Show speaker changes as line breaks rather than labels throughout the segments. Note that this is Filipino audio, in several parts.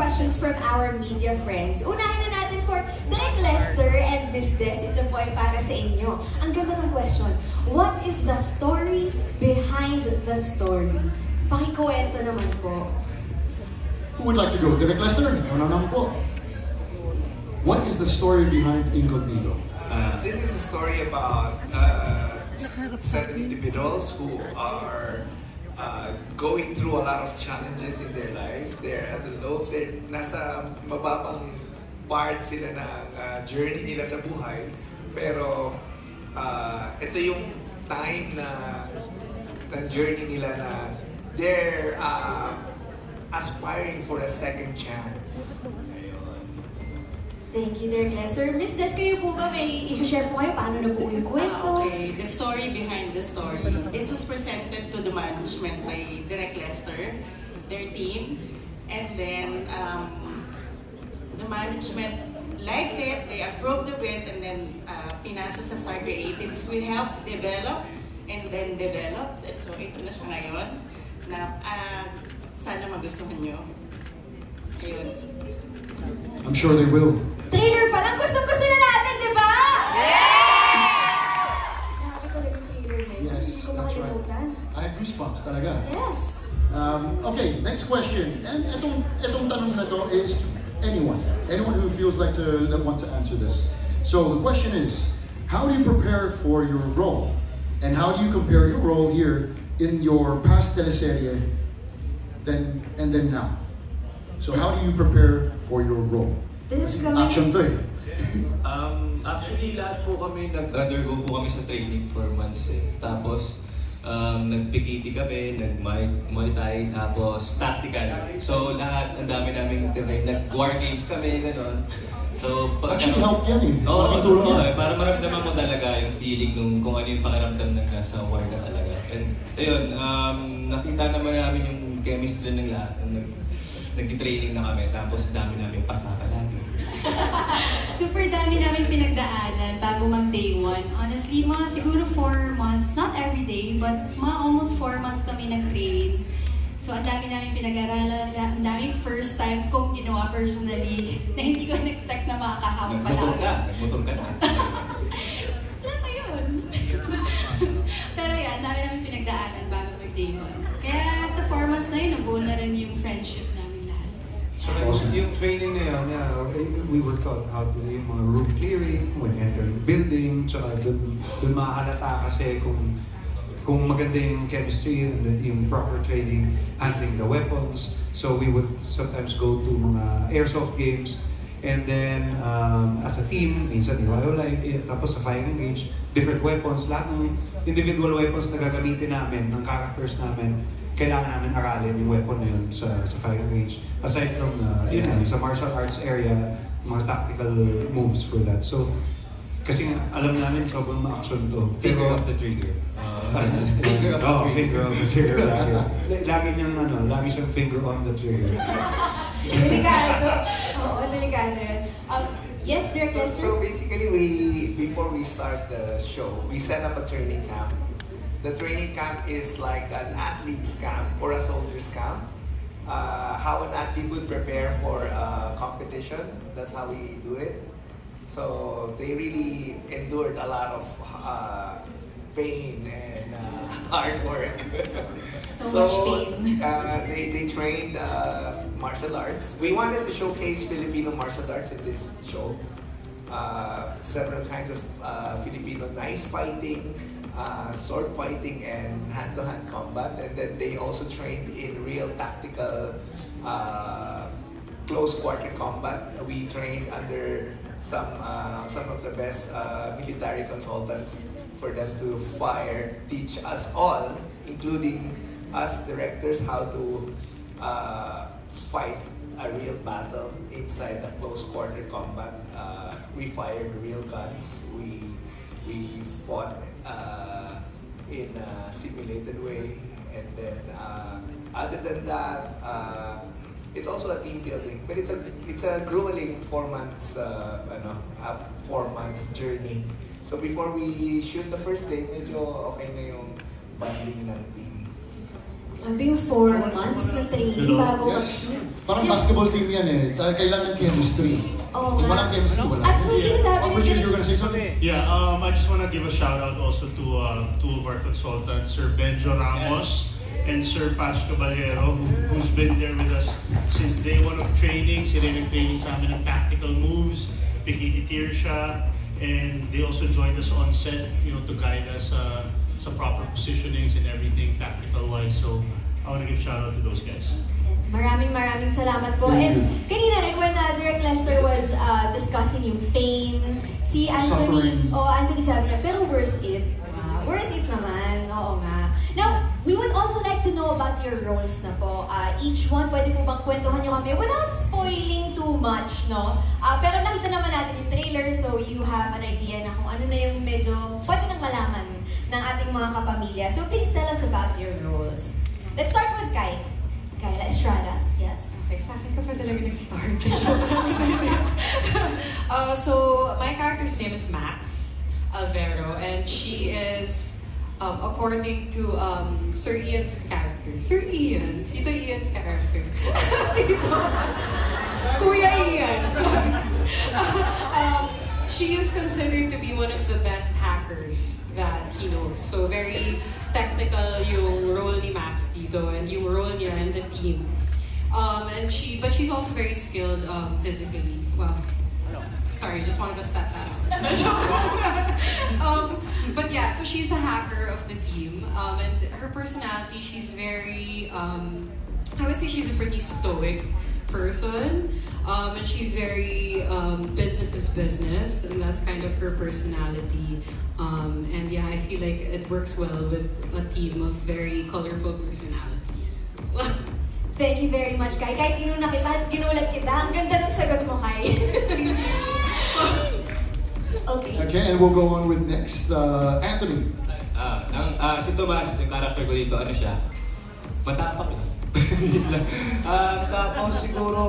questions from our media friends. Unahin na natin for Direk Lester and Miss Des. Ito po ay para sa inyo. Ang ganda ng question. What is the story behind the story? Pakikwento naman po.
Who would like to go? Direk Lester? Ikaw naman po. What is the story behind Incognito?
This is a story about 7 individuals who are going through a lot of challenges in their lives. They're at the low, nasa mababang part sila ng journey nila sa buhay. Pero ito yung time na ng journey nila na they're aspiring for a second chance.
Thank you, Direk Lester. Miss Des, kayo po ba may i-share po kayo? Paano na po yung kwento?
Okay, the story behind the story. This was presented to the management by Direk Lester, their team, and then the management liked it, they approved of it, and then pinasa sa Star Creatives. We helped develop and then developed. So ito na siya ngayon na sana magustuhan nyo. Ayun.
I'm sure they will.
Trailer pa lang, gustong-gusto na natin, di ba? Grabe talaga yung trailer na yun.
Yes,
Hindi ko
that's right.
makalimutan.
I had goosebumps talaga.
Yes.
Okay, next question. And itong tanong na to is to anyone who feels like that want to answer this. So the question is, how do you prepare for your role? And how do you compare your role here in your past teleserye and then now? So how do you prepare for your role?
This is coming.
Action to eh.
Actually, lahat po kami nag-undergo po kami sa training for months eh. Tapos, nag-pikiti kami, nag-muay thai, tapos tactical. So lahat, ang dami namin tinry. Nag-war games kami, gano'n. So,
actually help yan eh.
Oo, para maramdaman mo talaga yung feeling kung ano yung pakiramdam ng nasa war ka talaga. And ayun, nakita naman namin yung chemistry ng lahat. Nag-training na kami, tapos dami namin pasaka lagi.
Super dami namin pinagdaanan bago mag-day 1. Honestly, mga siguro 4 months, not every day, but mga almost 4 months kami nag-train. So, ang dami namin pinag-aralan, ang daming first time kong ginawa personally na hindi ko na-expect na makakakama pala.
Nagmotor ka na.
Wala pa yun. Pero yan, ang dami namin pinagdaanan bago mag-day 1. Kaya sa 4 months na yun, nabuo na rin yung friendship namin lahat.
So, yung training na yun, we were taught how to do yung mga room clearing, when entering building, tsaka dun mahalata kasi kung maganda yung chemistry and yung proper training, handling the weapons. So we would sometimes go to mga airsoft games, and then as a team, minsan iwalay, tapos sa firing range, different weapons, lahat ng individual weapons na gagamitin namin, ng characters namin, kailangan namin aralin yung weapon na yun sa firing range. Aside from sa martial arts area, mga tactical moves for that. So, kasi alam namin sobrang ma-action to.
Finger of the trigger.
Finger of the trigger. Lagi siyang finger on the trigger.
Delikado. Oo, delikado yun. Yes, Direk Lester?
So basically, before we start the show, we set up a training camp. The training camp is like an athlete's camp or a soldier's camp. How an athlete would prepare for a competition, that's how we do it. So they really endured a lot of pain and hard work.
So much pain.
They trained martial arts. We wanted to showcase Filipino martial arts in this show. Several kinds of Filipino knife fighting, sword fighting, and hand-to-hand combat. And then they also trained in real tactical close quarter combat. We trained under some of the best military consultants for them to teach us all, including us directors, how to fight a real battle inside a close quarter combat. We fired real guns. We fought in a simulated way, and then other than that, it's also a team building, but it's a grueling 4 months 4 months journey. So before we shoot the first day, medyo okay na yung bonding ng team.
Grabe yung 4 months na training bago
Yes. Parang basketball team yan eh. Kailangan chemistry.
Oo
Kung
nga.
walang chemistry, wala.
At kung sinasabi
Oh, Richard, you were gonna say something?
Yeah, I just want to give a shout out also to two of our consultants, Sir Benjo Ramos and Sir Patch Caballero, who's been there with us since day one of training. Sila yung training sa amin ng tactical moves, pikititier siya, and they also joined us on set, to guide us sa proper positionings and everything tactical-wise. So I want to give shout out to those guys.
Yes, maraming salamat po. And kanina rin when Direk Lester was discussing yung pain, si Anthony, Anthony sabi na, pero worth it. Worth it naman, oo nga. Now, we would also like to know about your roles na po. Each one, pwede po bang kwentuhan nyo kami without spoiling too much, no? Pero nakita naman natin yung trailer, so you have an idea na kung ano na yung medyo pwede nang malaman ng ating mga kapamilya. So please tell us about your roles. Let's start with Kai. Kyla Estrada, yes.
Okay, sa akin ka pa talaga nag-start. So, my character's name is Max Alvero, and she is, according to Sir Ian's character. Sir Ian? Tito Ian's character. Tito. Kuya Ian. Sorry. She is considered to be one of the best hackers that he knows. So, very technical yung role ni Max dito and yung role niya in the team. But she's also very skilled physically. Well, sorry, just wanted to set that up. But yeah, so she's the hacker of the team. And her personality, she's very, I would say she's a pretty stoic person. And she's very business is business, and that's kind of her personality. And yeah, I feel like it works well with a team of very colorful personalities.
Thank you very much, Kai. Kahit ginulat kita. Ang ganda ng sagot mo, Kai.
Okay, and we'll go on with next, Anthony.
Si Tomas, yung character ko dito, ano siya? Matapang lang. Tapos siguro,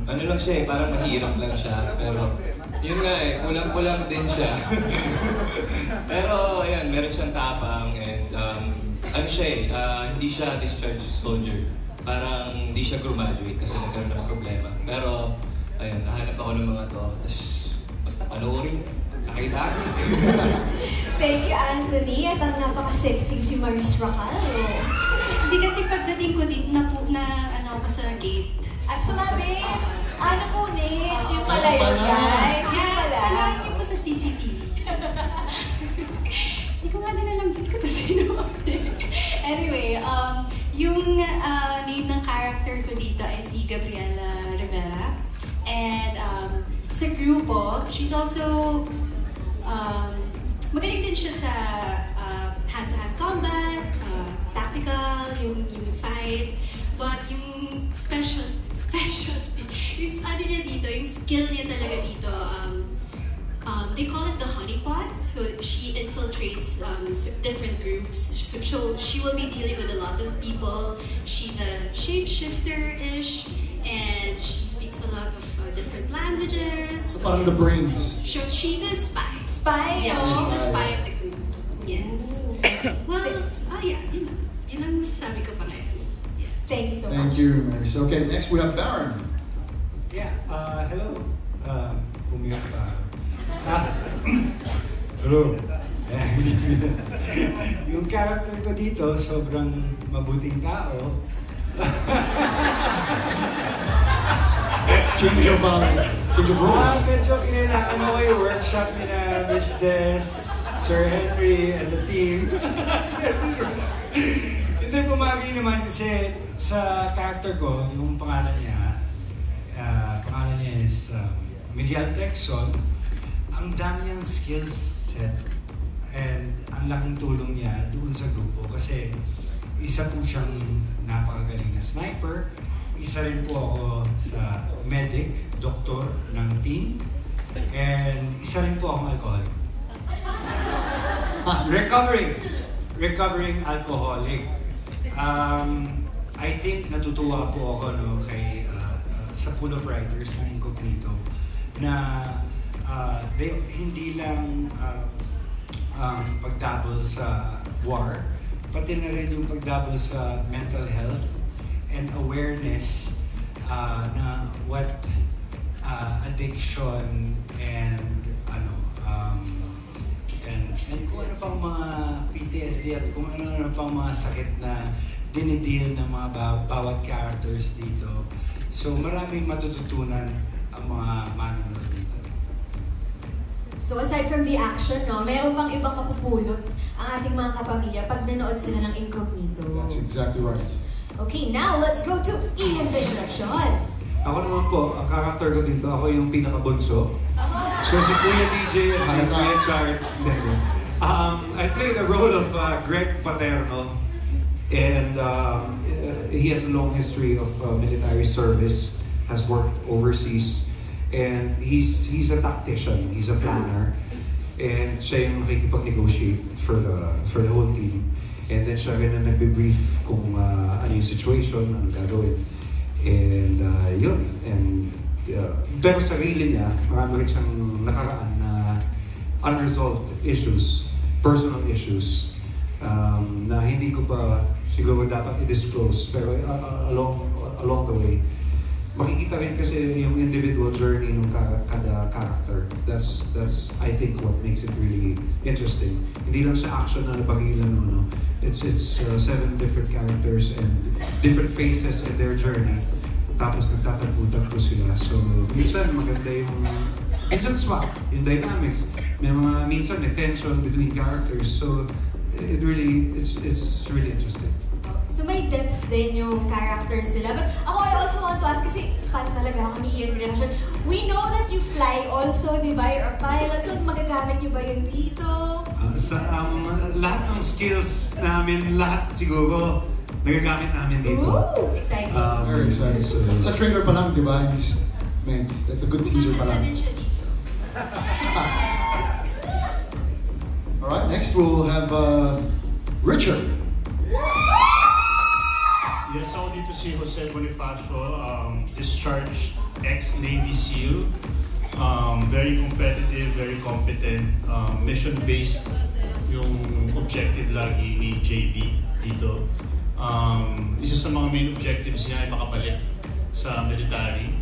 ano lang siya eh, parang mahirap lang siya. Pero, yun nga eh, kulang-kulang din siya. Pero, ayan, meron siyang tapang and, ano siya eh, hindi siya discharged soldier. Parang hindi siya graduate kasi nagkaroon ng problema. Pero, ayun, nahanap ako ng mga to. Tapos, basta panoorin. Nakita.
Thank you, Anthony. At ang napaka-sexy si Maris Racal.
Hindi kasi pagdating ko dito na ano ako sa gate.
At sumabit! Ano po, Nate? Yung pala yun, guys. Yung pala.
Kailangan niyo po sa CCTV. Hindi ko nga din alam dito ko ito sino. Anyway, yung name ng character ko dito ay si Gabriela Rivera. And sa grupo, she's also magaling din siya sa hand-to-hand combat, tactical, yung fight, but yung specialty, yung ano niya dito, yung skill niya talaga dito, they call it the honeypot, so she infiltrates different groups, so she will be dealing with a lot of people. She's a shapeshifter-ish, and she speaks a lot of different languages.
So parang the brains.
So she's a spy.
Spy?
Yeah,
No?
she's a spy of the group. Yes. Well, yeah, yun ang masasabi ko pa ngayon. Yeah.
Thank you so much.
Thank you, Maris. Okay, next we have Baron.
Yeah, hello. Pumiyak pa. Hello. Yung character ko dito, sobrang mabuting tao.
Change of role.
Medyo kinailangan mo yung workshop ni na Miss Des, Sir Henry, and the team. Hindi, bumagay naman kasi sa character ko, yung pangalan niya is Miguel Texon. Ang dami niyang skills set and ang laking tulong niya doon sa grupo kasi isa po siyang napakagaling na sniper. Isa rin po ako sa medic, doktor ng team. And isa rin po akong alcoholic. Recovering alcoholic. I think natutuwa po ako kay sa pool of writers na Incognito na hindi lang pagdabol sa war,
pati na rin yung pagdabol sa mental health and awareness na what addiction and kung ano pang mga PTSD at kung ano pang mga sakit na dinideal ng mga bawat characters dito. So maraming matututunan ang mga manonood dito.
So aside from the action, no, mayroon bang ibang mapupulot ang ating mga kapamilya pag nanood sila ng Incognito?
That's exactly right.
Okay, now let's go to Ian Veneracion.
Ako naman po, ang character ko dito, ako yung pinakabunso. So si Kuya DJ at si Kuya Chart. I play the role of Greg Paterno, and he has a long history of military service, has worked overseas, and he's a tactician, he's a planner, and siya yung nakikipag-negotiate for the whole team. And then siya rin na nagbe-brief kung ano yung situation, ano gagawin. And yun, and pero sarili niya, marami rin siyang nakaraan na unresolved issues, personal issues, na hindi ko pa siguro dapat i-disclose, pero along the way, makikita rin kasi yung individual journey ng kada character. That's I think what makes it really interesting. Hindi lang siya action na pagilan no. It's 7 different characters and different phases in their journey. Tapos nagtatagpo-tagpo sila. So minsan maganda yung minsan swak yung dynamics. May mga minsan may tension between characters. So it's really interesting.
So may depth din yung characters nila. But ako, I also want to ask, kasi fan talaga ako ni Ian Veneracion. We know that you fly also, di ba? You're a pilot. So magagamit niyo ba yun dito?
Lahat ng skills namin, lahat siguro, nagagamit namin dito.
Ooh, exciting.
Very exciting. Sa trailer pa lang, di ba? That's a good teaser pa lang. Alright, next we'll have Richard.
Yes, ako dito si Jose Bonifacio, discharged ex-Navy SEAL. Very competitive, very competent, mission-based yung objective lagi ni JB dito. Isa sa mga main objectives niya ay makabalik sa military.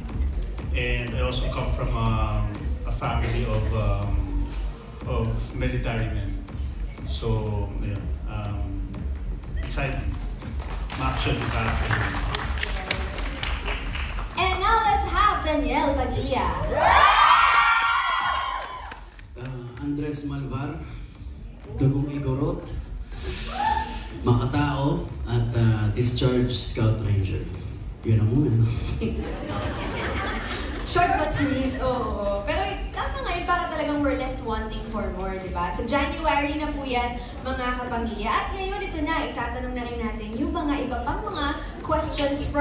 And I also come from a family of military men. So, yeah, exciting. Action character.
And now let's have Daniel Padilla.
Andres Malvar, Dugong Igorot, Makatao, at Discharged Scout Ranger. Yun ang muna.
Short but sweet, oo. Pero tama ngayon, para talagang we're left wanting for more, di ba? Sa January na po yan, mga kapamilya. At ngayon, ito na, itatanong na rin natin yung mga iba pang mga questions from